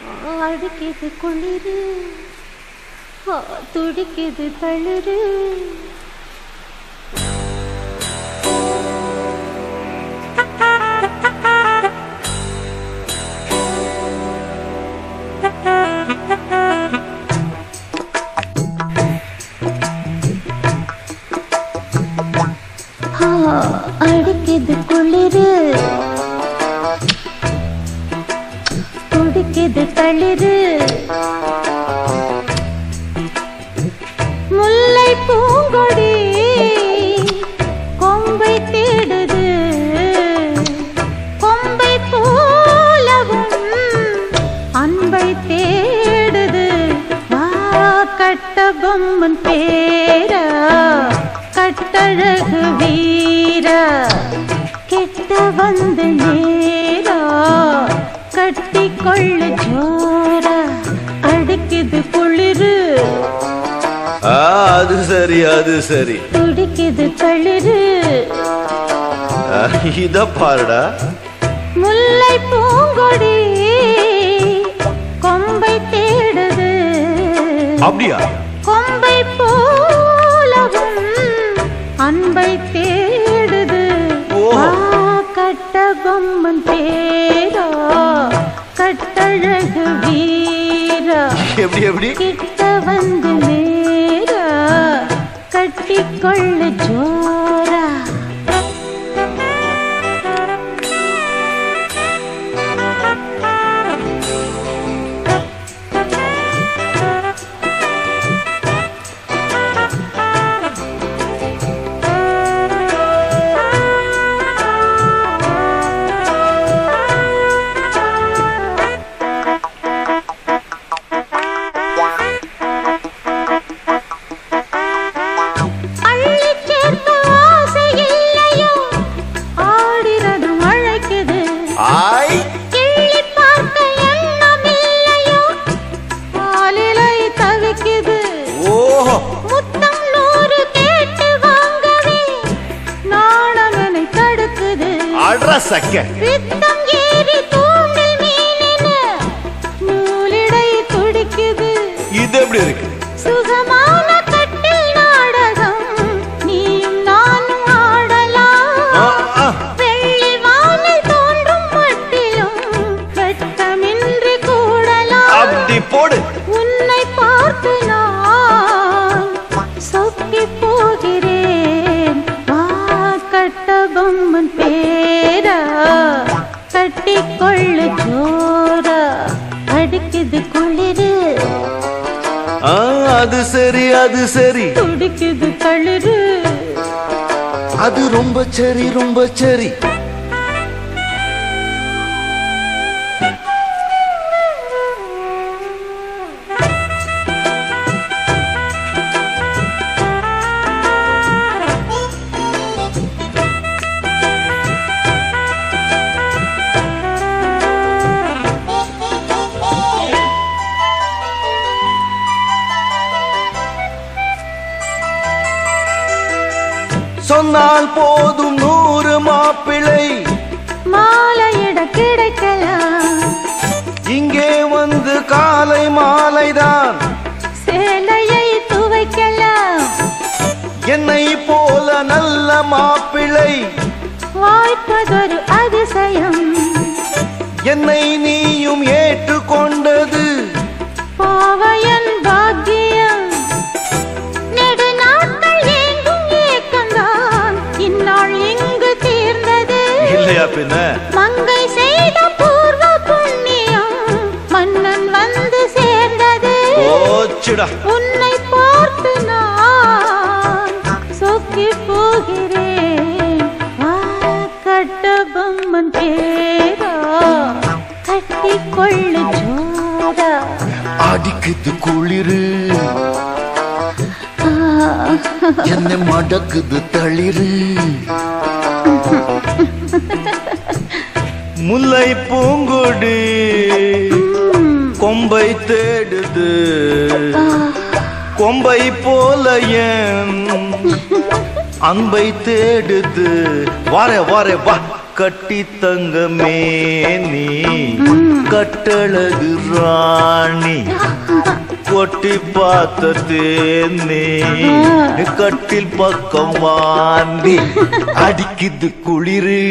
அடிக்குது குளிரு துடிக்குது தளிரு அடிக்குது குளிரு துடிக்குது தளிரு முல்லை பூங்கொடி கொம்பை தேடுது கொம்பை போலவும் அன்பை தேடுது வா கட்ட பொம்மன் பேரா கட்டழகு வீரா கெட்ட வந்து நேரா கட்டி கொள்ள ஜோரா அடிக்குது குளிரு அது சரி அது சரி துடிக்குது தளிரு இத பாருடா முல்லை பூங்கொடி கொம்பை தேடுது அப்படியா கொம்பை போலவும் அன்பை தேடுது கட்ட பொம்மன் பேரா கட்டழகு வீரா எப்படி எப்படி கிட்ட வந்து நேரா கட்டிக்கொள்ள ஜோரா ரத்தம் ஏறி தூண்டில் மீனென நூலிடை துடிக்குது இது எப்படி இருக்கு சுகமான கட்டில் நாடகம் நீயும் நானும் ஆடலாம் வெள்ளி வானில் தோன்றும் மட்டிலும் வெட்டமின்றி கூடலாம் அப்படி போடு உன்னை பார்த்து நான் சொக்கி போகிறேன் வா கட்ட பொம்மன் பேரா கட்டிக்கொள்ளு ஜோரா அடிக்குது குளிரு அது சரி அது சரி துடிக்குது தளிரு அது ரொம்ப சரி ரொம்ப சரி சொன்னால் போதும் 100 மாப்பிள்ளை மாலையிட கிடைக்கலாம் இங்கே வந்து காலை மாலைதான் சேலையை துவைக்கலாம் என்னை போல நல்ல மாப்பிள்ளை வாய்ப்பதொரு அதிசயம் என்னை நீயும் ஏற்றுக்கொண்டது பாவையன் பாக்கியம் நெடுநாட்கள் எங்கும் ஏக்கந்தான் இந்நாள் எங்கு தீர்ந்தது இல்லையா பின்ன மங்கை செய்த பூர்வ புண்ணியம் மன்னன் வந்து சேர்ந்தது போச்சுடா உன்னை பார்த்து நான் சொக்கி போகிறேன் வா கட்ட பொம்மன் பேரா கட்டிக்கொள்ளு ஜோரா அடிக்குது குளிரு என்னை மடக்குது தளிரு முல்லை பூங்கொடி கொம்பை தேடுது கொம்பை போல என் அன்பை தேடுது வாரே வாரே வா கட்டி தங்கமே நீ கட்டழகு ராணி கொட்டி பார்த்த தேனே கட்டில் பக்கம் வாந்தி அடிக்குது குளிரு